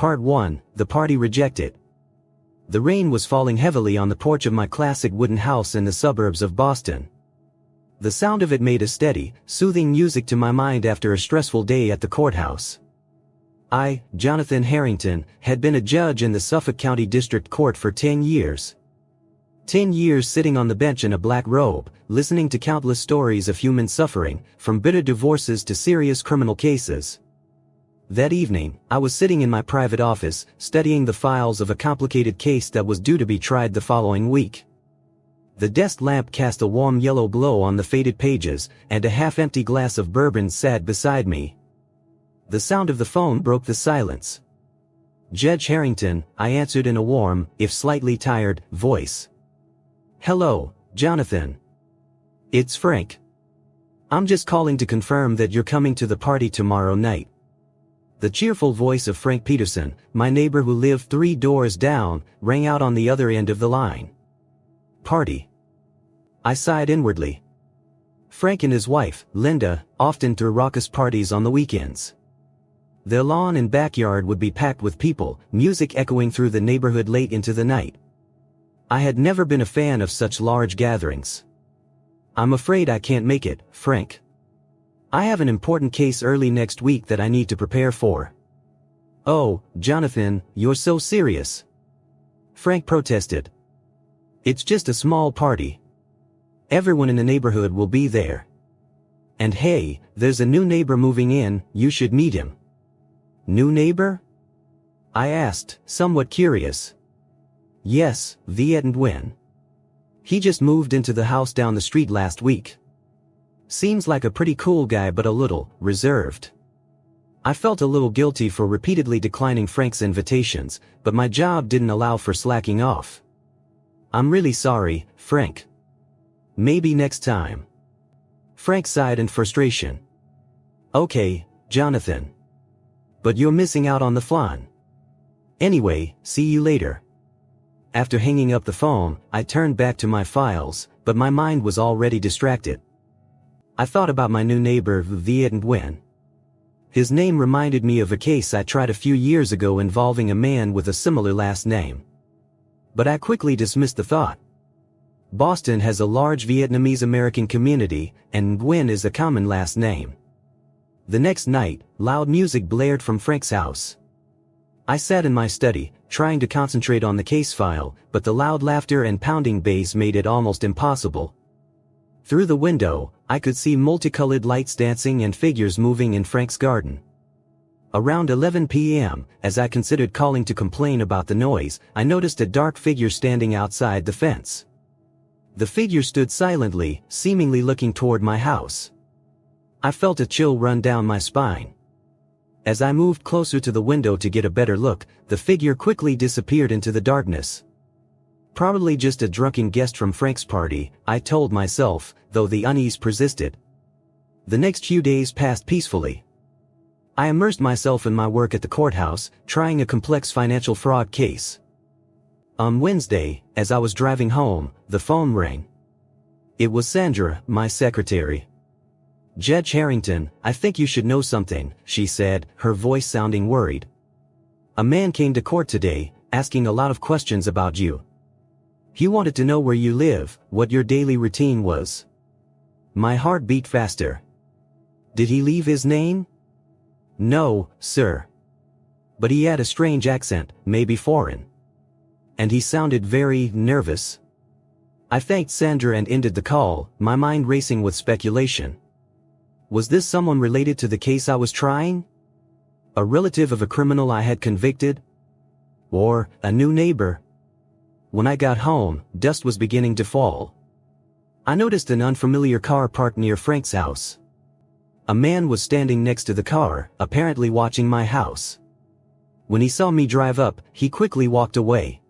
Part 1, The Party Rejected. The rain was falling heavily on the porch of my classic wooden house in the suburbs of Boston. The sound of it made a steady, soothing music to my mind after a stressful day at the courthouse. I, Jonathan Harrington, had been a judge in the Suffolk County District Court for 10 years. 10 years sitting on the bench in a black robe, listening to countless stories of human suffering, from bitter divorces to serious criminal cases. That evening, I was sitting in my private office, studying the files of a complicated case that was due to be tried the following week. The desk lamp cast a warm yellow glow on the faded pages, and a half-empty glass of bourbon sat beside me. The sound of the phone broke the silence. "Judge Harrington," I answered in a warm, if slightly tired, voice. "Hello, Jonathan. It's Frank. I'm just calling to confirm that you're coming to the party tomorrow night." The cheerful voice of Frank Peterson, my neighbor who lived 3 doors down, rang out on the other end of the line. Party. I sighed inwardly. Frank and his wife, Linda, often threw raucous parties on the weekends. Their lawn and backyard would be packed with people, music echoing through the neighborhood late into the night. I had never been a fan of such large gatherings. "I'm afraid I can't make it, Frank. I have an important case early next week that I need to prepare for." "Oh, Jonathan, you're so serious," Frank protested. "It's just a small party. Everyone in the neighborhood will be there. And hey, there's a new neighbor moving in, you should meet him." "New neighbor?" I asked, somewhat curious. "Yes, VIET and when. He just moved into the house down the street last week. Seems like a pretty cool guy but a little reserved." I felt a little guilty for repeatedly declining Frank's invitations, but my job didn't allow for slacking off. "I'm really sorry, Frank. Maybe next time." Frank sighed in frustration. "Okay, Jonathan. But you're missing out on the fun. Anyway, see you later." After hanging up the phone, I turned back to my files, but my mind was already distracted. I thought about my new neighbor, VIET and when. His name reminded me of a case I tried a few years ago involving a man with a similar last name. But I quickly dismissed the thought. Boston has a large Vietnamese American community, and Nguyen is a common last name. The next night, loud music blared from Frank's house. I sat in my study, trying to concentrate on the case file, but the loud laughter and pounding bass made it almost impossible. Through the window, I could see multicolored lights dancing and figures moving in Frank's garden. Around 11 p.m., as I considered calling to complain about the noise, I noticed a dark figure standing outside the fence. The figure stood silently, seemingly looking toward my house. I felt a chill run down my spine. As I moved closer to the window to get a better look, the figure quickly disappeared into the darkness. Probably just a drunken guest from Frank's party, I told myself, though the unease persisted. The next few days passed peacefully. I immersed myself in my work at the courthouse, trying a complex financial fraud case. On Wednesday, as I was driving home, the phone rang. It was Sandra, my secretary. "Judge Harrington, I think you should know something," she said, her voice sounding worried. "A man came to court today, asking a lot of questions about you. He wanted to know where you live, what your daily routine was." My heart beat faster. "Did he leave his name?" "No, sir. But he had a strange accent, maybe foreign. And he sounded very nervous." I thanked Sandra and ended the call, my mind racing with speculation. Was this someone related to the case I was trying? A relative of a criminal I had convicted? Or a new neighbor? When I got home, dusk was beginning to fall. I noticed an unfamiliar car parked near Frank's house. A man was standing next to the car, apparently watching my house. When he saw me drive up, he quickly walked away.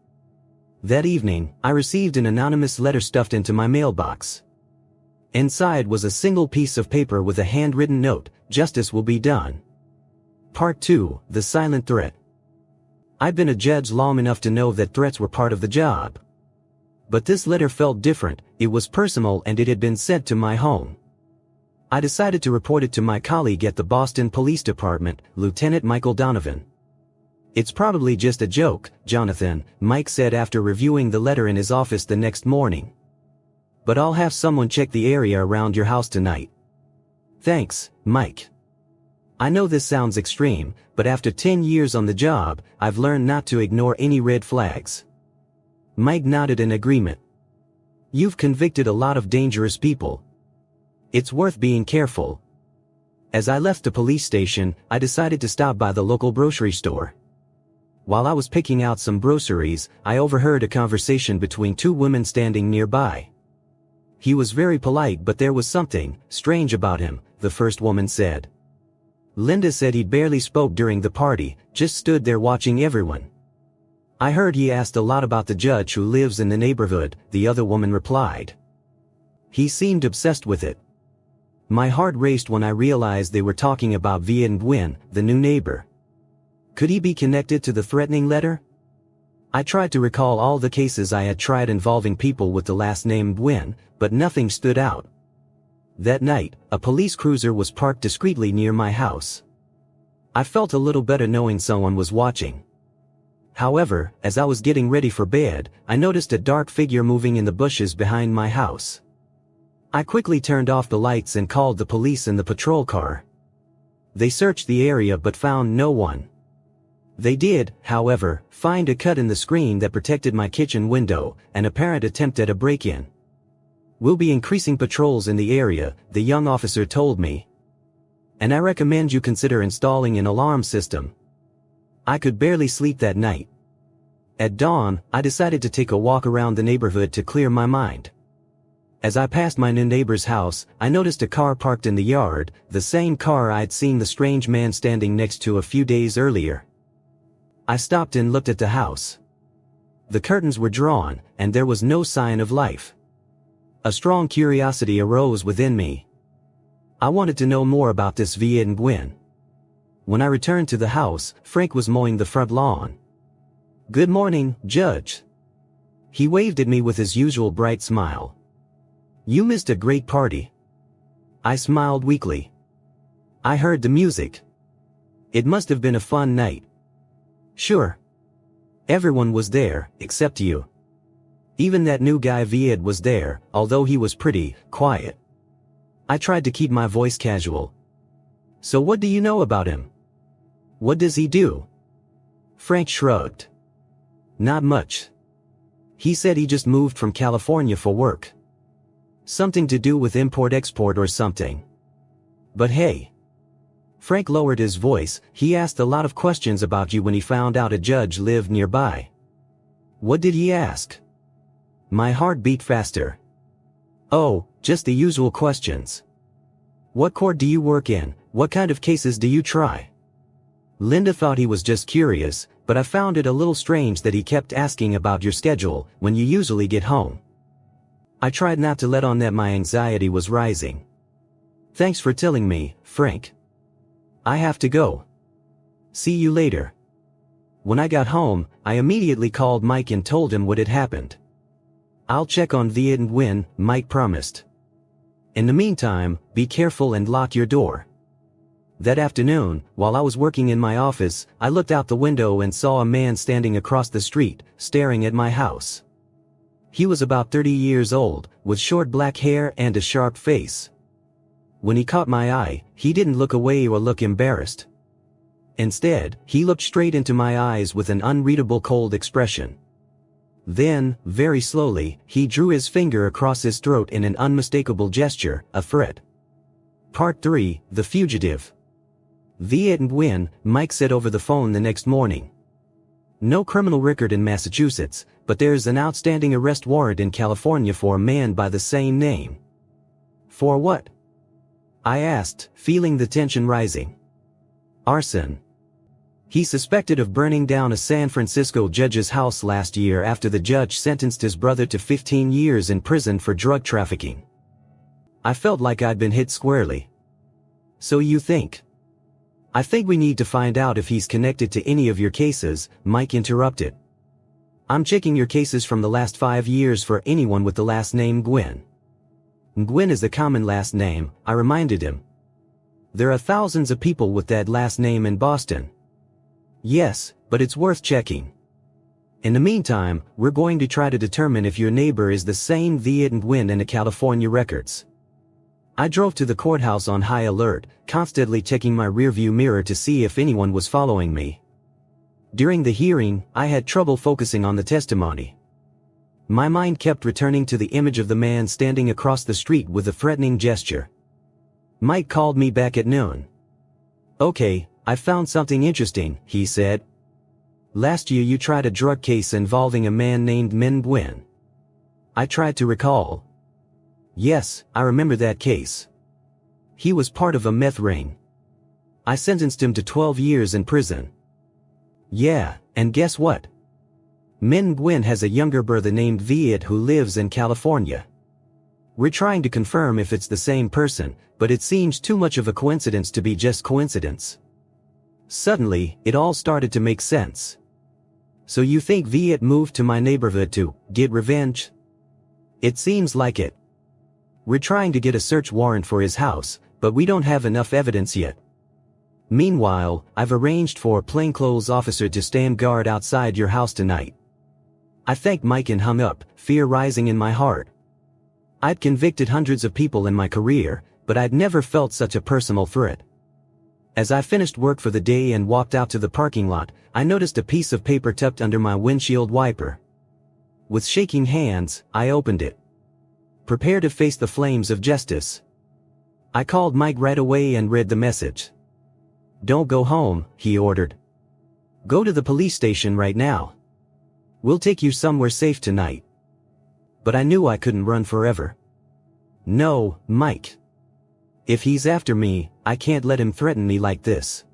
That evening, I received an anonymous letter stuffed into my mailbox. Inside was a single piece of paper with a handwritten note, "Justice will be done." Part 2, The Silent Threat. I'd been a judge long enough to know that threats were part of the job. But this letter felt different, it was personal and it had been sent to my home. I decided to report it to my colleague at the Boston Police Department, Lieutenant Michael Donovan. It's probably just a joke, Jonathan, Mike said after reviewing the letter in his office the next morning. But I'll have someone check the area around your house tonight. Thanks, Mike. I know this sounds extreme, but after 10 years on the job, I've learned not to ignore any red flags. Mike nodded in agreement. You've convicted a lot of dangerous people. It's worth being careful. As I left the police station, I decided to stop by the local grocery store. While I was picking out some groceries, I overheard a conversation between two women standing nearby. He was very polite, but there was something strange about him, the first woman said. Linda said he barely spoke during the party, just stood there watching everyone. I heard he asked a lot about the judge who lives in the neighborhood, the other woman replied. He seemed obsessed with it. My heart raced when I realized they were talking about VIET and Nguyen, the new neighbor. Could he be connected to the threatening letter? I tried to recall all the cases I had tried involving people with the last name Nguyen, but nothing stood out. That night, a police cruiser was parked discreetly near my house. I felt a little better knowing someone was watching. However, as I was getting ready for bed, I noticed a dark figure moving in the bushes behind my house. I quickly turned off the lights and called the police in the patrol car. They searched the area but found no one. They did, however, find a cut in the screen that protected my kitchen window, an apparent attempt at a break-in. We'll be increasing patrols in the area, the young officer told me. And I recommend you consider installing an alarm system. I could barely sleep that night. At dawn, I decided to take a walk around the neighborhood to clear my mind. As I passed my new neighbor's house, I noticed a car parked in the yard, the same car I'd seen the strange man standing next to a few days earlier. I stopped and looked at the house. The curtains were drawn, and there was no sign of life. A strong curiosity arose within me. I wanted to know more about this VIET and Nguyen. When I returned to the house, Frank was mowing the front lawn. Good morning, Judge. He waved at me with his usual bright smile. You missed a great party. I smiled weakly. I heard the music. It must have been a fun night. Sure. Everyone was there, except you. Even that new guy VIET was there, although he was pretty quiet. I tried to keep my voice casual. So what do you know about him? What does he do? Frank shrugged. Not much. He said he just moved from California for work. Something to do with import-export or something. But hey. Frank lowered his voice. He asked a lot of questions about you when he found out a judge lived nearby. What did he ask? My heart beat faster. Oh, just the usual questions. What court do you work in? What kind of cases do you try? Linda thought he was just curious, but I found it a little strange that he kept asking about your schedule when you usually get home. I tried not to let on that my anxiety was rising. Thanks for telling me, Frank. I have to go. See you later. When I got home, I immediately called Mike and told him what had happened. I'll check on VIET and Nguyen, Mike promised. In the meantime, be careful and lock your door. That afternoon, while I was working in my office, I looked out the window and saw a man standing across the street, staring at my house. He was about 30 years old, with short black hair and a sharp face. When he caught my eye, he didn't look away or look embarrassed. Instead, he looked straight into my eyes with an unreadable cold expression. Then, very slowly, he drew his finger across his throat in an unmistakable gesture, a threat. Part 3, The Fugitive. VIET and Nguyen, Mike said over the phone the next morning. No criminal record in Massachusetts, but there's an outstanding arrest warrant in California for a man by the same name. For what? I asked, feeling the tension rising. Arson. He's suspected of burning down a San Francisco judge's house last year after the judge sentenced his brother to 15 years in prison for drug trafficking. I felt like I'd been hit squarely. So you think? I think we need to find out if he's connected to any of your cases, Mike interrupted. I'm checking your cases from the last 5 years for anyone with the last name Nguyen. Nguyen is a common last name, I reminded him. There are thousands of people with that last name in Boston. Yes, but it's worth checking. In the meantime, we're going to try to determine if your neighbor is the same VIET in the California records. I drove to the courthouse on high alert, constantly checking my rearview mirror to see if anyone was following me. During the hearing, I had trouble focusing on the testimony. My mind kept returning to the image of the man standing across the street with a threatening gesture. Mike called me back at noon. "Okay, I found something interesting," he said. "Last year you tried a drug case involving a man named Minh Nguyen." I tried to recall. Yes, I remember that case. He was part of a meth ring. I sentenced him to 12 years in prison. Yeah, and guess what? Minh Nguyen has a younger brother named VIET who lives in California. We're trying to confirm if it's the same person, but it seems too much of a coincidence to be just coincidence. Suddenly, it all started to make sense. So you think VIET moved to my neighborhood to get revenge? It seems like it. We're trying to get a search warrant for his house, but we don't have enough evidence yet. Meanwhile, I've arranged for a plainclothes officer to stand guard outside your house tonight. I thanked Mike and hung up, fear rising in my heart. I'd convicted hundreds of people in my career, but I'd never felt such a personal threat. As I finished work for the day and walked out to the parking lot, I noticed a piece of paper tucked under my windshield wiper. With shaking hands, I opened it. Prepare to face the flames of justice. I called Mike right away and read the message. "Don't go home," he ordered. "Go to the police station right now. We'll take you somewhere safe tonight." But I knew I couldn't run forever. No, Mike. If he's after me, I can't let him threaten me like this.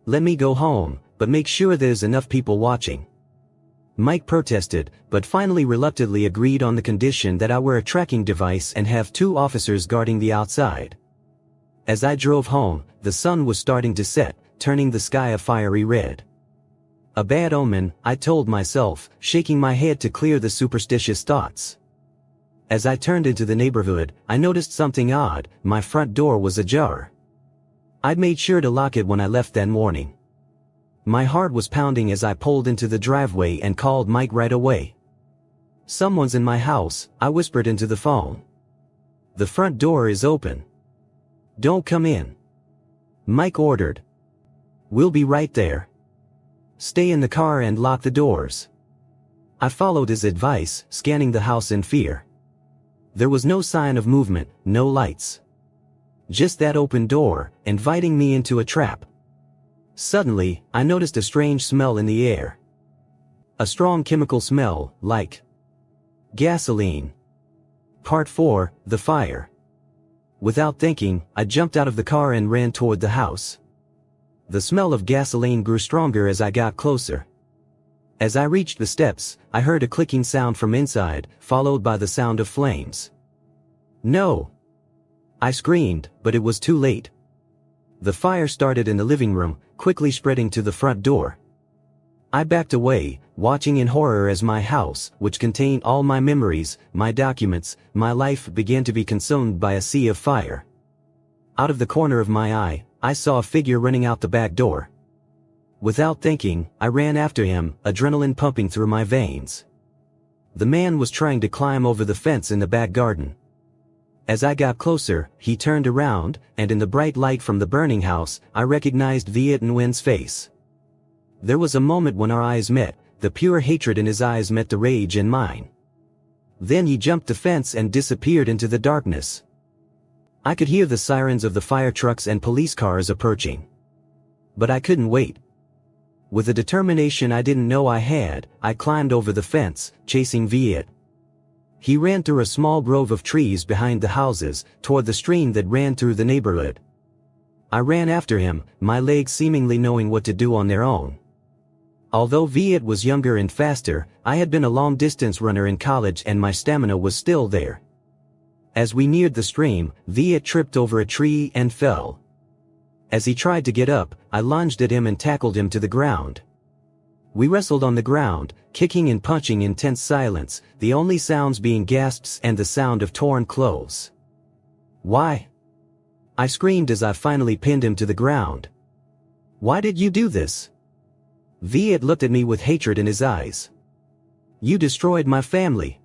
Let me go home, but make sure there's enough people watching. Mike protested, but finally reluctantly agreed on the condition that I wear a tracking device and have 2 officers guarding the outside. As I drove home, the sun was starting to set, turning the sky a fiery red. A bad omen, I told myself, shaking my head to clear the superstitious thoughts. As I turned into the neighborhood, I noticed something odd. My front door was ajar. I'd made sure to lock it when I left that morning. My heart was pounding as I pulled into the driveway and called Mike right away. "Someone's in my house," I whispered into the phone. "The front door is open. Don't come in," Mike ordered. "We'll be right there. Stay in the car and lock the doors." I followed his advice, scanning the house in fear. There was no sign of movement, no lights. Just that open door, inviting me into a trap. Suddenly, I noticed a strange smell in the air. A strong chemical smell, like gasoline. Part 4, The Fire. Without thinking, I jumped out of the car and ran toward the house. The smell of gasoline grew stronger as I got closer. As I reached the steps, I heard a clicking sound from inside, followed by the sound of flames. "No!" I screamed, but it was too late. The fire started in the living room, quickly spreading to the front door. I backed away, watching in horror as my house, which contained all my memories, my documents, my life, began to be consumed by a sea of fire. Out of the corner of my eye, I saw a figure running out the back door. Without thinking, I ran after him, adrenaline pumping through my veins. The man was trying to climb over the fence in the back garden. As I got closer, he turned around, and in the bright light from the burning house, I recognized VIET Nguyen's face. There was a moment when our eyes met, the pure hatred in his eyes met the rage in mine. Then he jumped the fence and disappeared into the darkness. I could hear the sirens of the fire trucks and police cars approaching. But I couldn't wait. With a determination I didn't know I had, I climbed over the fence, chasing VIET. He ran through a small grove of trees behind the houses, toward the stream that ran through the neighborhood. I ran after him, my legs seemingly knowing what to do on their own. Although VIET was younger and faster, I had been a long-distance runner in college and my stamina was still there. As we neared the stream, VIET tripped over a tree and fell. As he tried to get up, I lunged at him and tackled him to the ground. We wrestled on the ground, kicking and punching in tense silence, the only sounds being gasps and the sound of torn clothes. "Why?" I screamed as I finally pinned him to the ground. "Why did you do this?" VIET looked at me with hatred in his eyes. You destroyed my family.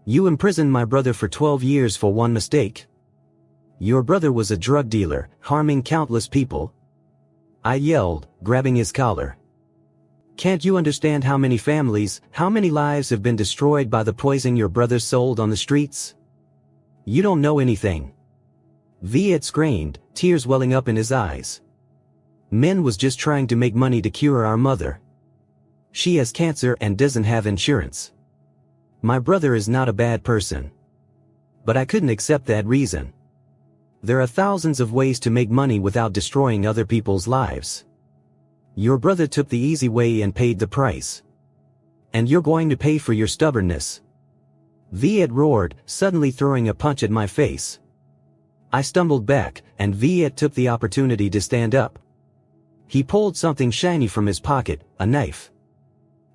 You imprisoned my brother for 12 years for one mistake. Your brother was a drug dealer, harming countless people. I yelled, grabbing his collar. Can't you understand how many families, how many lives have been destroyed by the poison your brother sold on the streets? You don't know anything. VIET screamed, tears welling up in his eyes. Men was just trying to make money to cure our mother. She has cancer and doesn't have insurance. My brother is not a bad person. But I couldn't accept that reason. There are thousands of ways to make money without destroying other people's lives. Your brother took the easy way and paid the price. And you're going to pay for your stubbornness. VIET roared, suddenly throwing a punch at my face. I stumbled back, and VIET took the opportunity to stand up. He pulled something shiny from his pocket, a knife.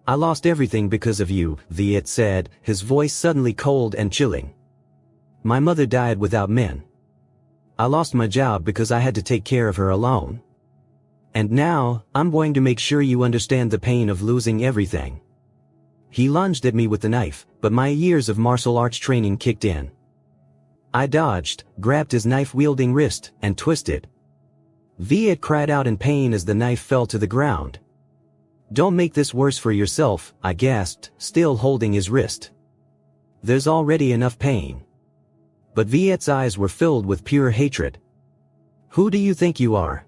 I lost everything because of you, VIET said, his voice suddenly cold and chilling. My mother died without men. I lost my job because I had to take care of her alone. And now, I'm going to make sure you understand the pain of losing everything. He lunged at me with the knife, but my years of martial arts training kicked in. I dodged, grabbed his knife-wielding wrist, and twisted. VIET cried out in pain as the knife fell to the ground. Don't make this worse for yourself, I gasped, still holding his wrist. There's already enough pain. But VIET's eyes were filled with pure hatred. Who do you think you are?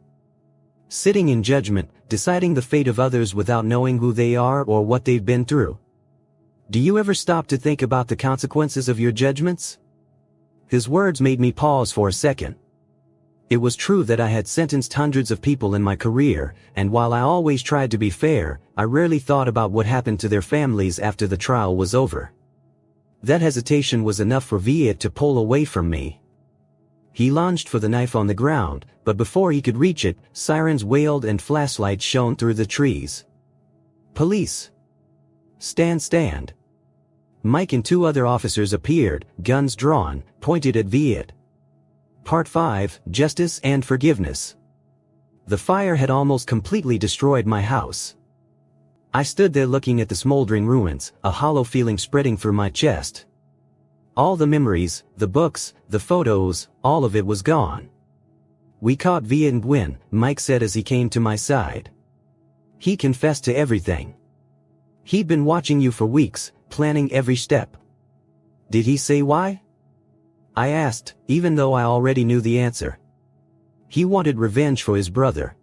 Sitting in judgment, deciding the fate of others without knowing who they are or what they've been through. Do you ever stop to think about the consequences of your judgments? His words made me pause for a second. It was true that I had sentenced hundreds of people in my career, and while I always tried to be fair, I rarely thought about what happened to their families after the trial was over. That hesitation was enough for VIET to pull away from me. He lunged for the knife on the ground, but before he could reach it, sirens wailed and flashlights shone through the trees. Police! Stand! Mike and 2 other officers appeared, guns drawn, pointed at VIET. Part 5, Justice and Forgiveness. The fire had almost completely destroyed my house. I stood there looking at the smoldering ruins, a hollow feeling spreading through my chest. All the memories, the books, the photos, all of it was gone. We caught VIET and Nguyen, Mike said as he came to my side. He confessed to everything. He'd been watching you for weeks, planning every step. Did he say why? I asked, even though I already knew the answer. He wanted revenge for his brother.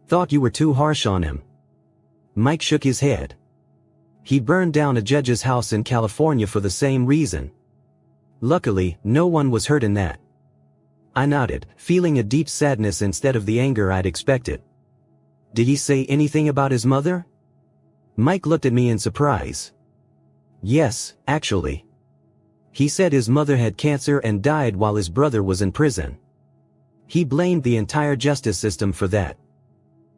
Thought you were too harsh on him. Mike shook his head. He burned down a judge's house in California for the same reason. Luckily, no one was hurt in that. I nodded, feeling a deep sadness instead of the anger I'd expected. Did he say anything about his mother? Mike looked at me in surprise. Yes, actually. He said his mother had cancer and died while his brother was in prison. He blamed the entire justice system for that.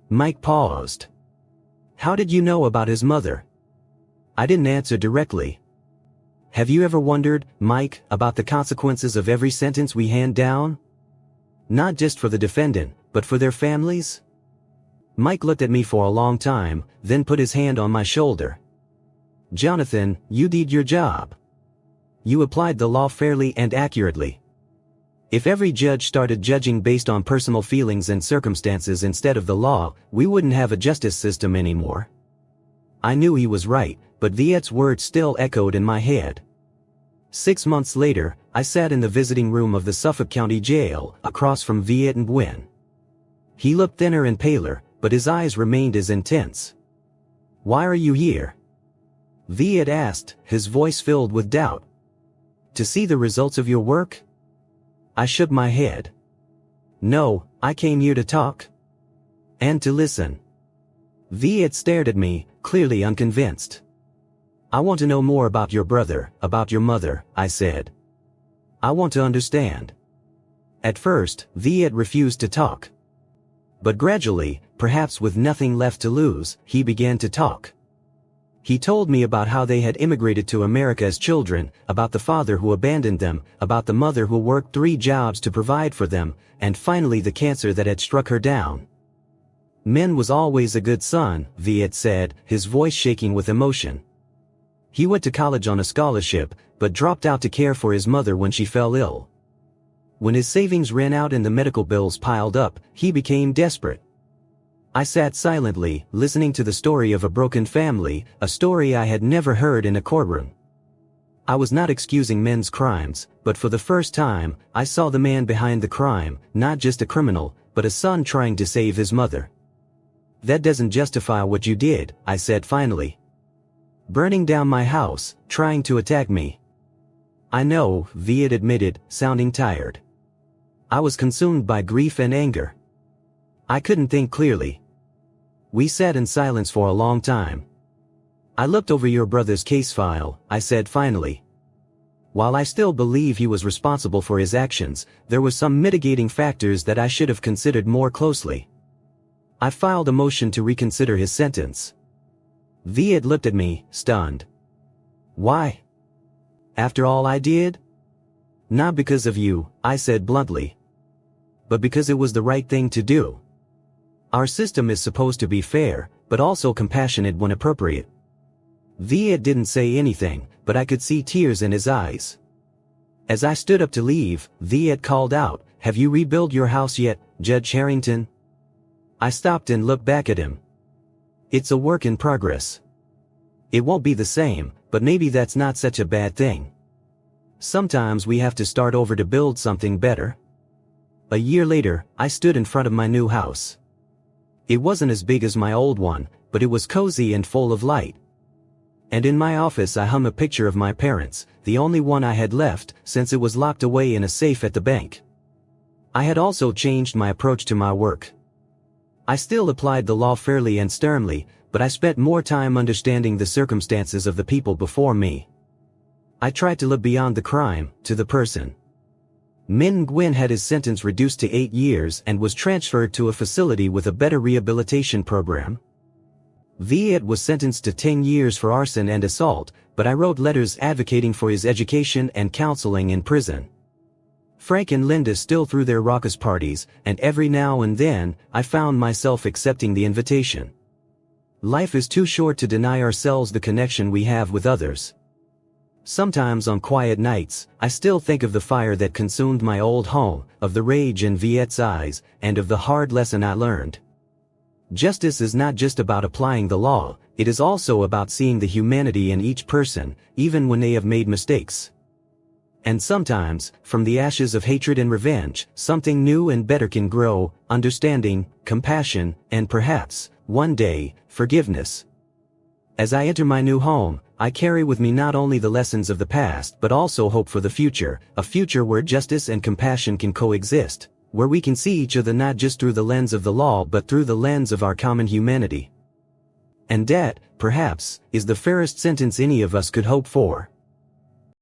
Mike paused. How did you know about his mother? I didn't answer directly. Have you ever wondered, Mike, about the consequences of every sentence we hand down? Not just for the defendant, but for their families? Mike looked at me for a long time, then put his hand on my shoulder. Jonathan, you did your job. You applied the law fairly and accurately. If every judge started judging based on personal feelings and circumstances instead of the law, we wouldn't have a justice system anymore. I knew he was right, but VIET's words still echoed in my head. 6 months later, I sat in the visiting room of the Suffolk County Jail, across from VIET and Nguyen. He looked thinner and paler, but his eyes remained as intense. Why are you here? VIET asked, his voice filled with doubt. To see the results of your work? I shook my head. No, I came here to talk. And to listen. VIET stared at me, clearly unconvinced. I want to know more about your brother, about your mother, I said. I want to understand. At first, VIET refused to talk. But gradually, perhaps with nothing left to lose, he began to talk. He told me about how they had immigrated to America as children, about the father who abandoned them, about the mother who worked 3 jobs to provide for them, and finally the cancer that had struck her down. "Men was always a good son," VIET said, his voice shaking with emotion. "He went to college on a scholarship, but dropped out to care for his mother when she fell ill. When his savings ran out and the medical bills piled up, he became desperate." I sat silently, listening to the story of a broken family, a story I had never heard in a courtroom. I was not excusing men's crimes, but for the first time, I saw the man behind the crime, not just a criminal, but a son trying to save his mother. "That doesn't justify what you did," I said finally. "Burning down my house, trying to attack me." "I know," VIET admitted, sounding tired. "I was consumed by grief and anger. I couldn't think clearly." We sat in silence for a long time. "I looked over your brother's case file," I said finally. "While I still believe he was responsible for his actions, there were some mitigating factors that I should have considered more closely. I filed a motion to reconsider his sentence." VIET looked at me, stunned. "Why? After all I did?" "Not because of you," I said bluntly. "But because it was the right thing to do. Our system is supposed to be fair, but also compassionate when appropriate." VIET didn't say anything, but I could see tears in his eyes. As I stood up to leave, VIET called out, "Have you rebuilt your house yet, Judge Harrington?" I stopped and looked back at him. "It's a work in progress. It won't be the same, but maybe that's not such a bad thing. Sometimes we have to start over to build something better." A year later, I stood in front of my new house. It wasn't as big as my old one, but it was cozy and full of light. And in my office I hung a picture of my parents, the only one I had left, since it was locked away in a safe at the bank. I had also changed my approach to my work. I still applied the law fairly and sternly, but I spent more time understanding the circumstances of the people before me. I tried to look beyond the crime, to the person. Min Nguyen had his sentence reduced to 8 years and was transferred to a facility with a better rehabilitation program. VIET was sentenced to 10 years for arson and assault, but I wrote letters advocating for his education and counseling in prison. Frank and Linda still threw their raucous parties, and every now and then, I found myself accepting the invitation. Life is too short to deny ourselves the connection we have with others. Sometimes on quiet nights, I still think of the fire that consumed my old home, of the rage in VIET's eyes, and of the hard lesson I learned. Justice is not just about applying the law, it is also about seeing the humanity in each person, even when they have made mistakes. And sometimes, from the ashes of hatred and revenge, something new and better can grow: understanding, compassion, and perhaps, one day, forgiveness. As I enter my new home, I carry with me not only the lessons of the past but also hope for the future, a future where justice and compassion can coexist, where we can see each other not just through the lens of the law but through the lens of our common humanity. And that, perhaps, is the fairest sentence any of us could hope for.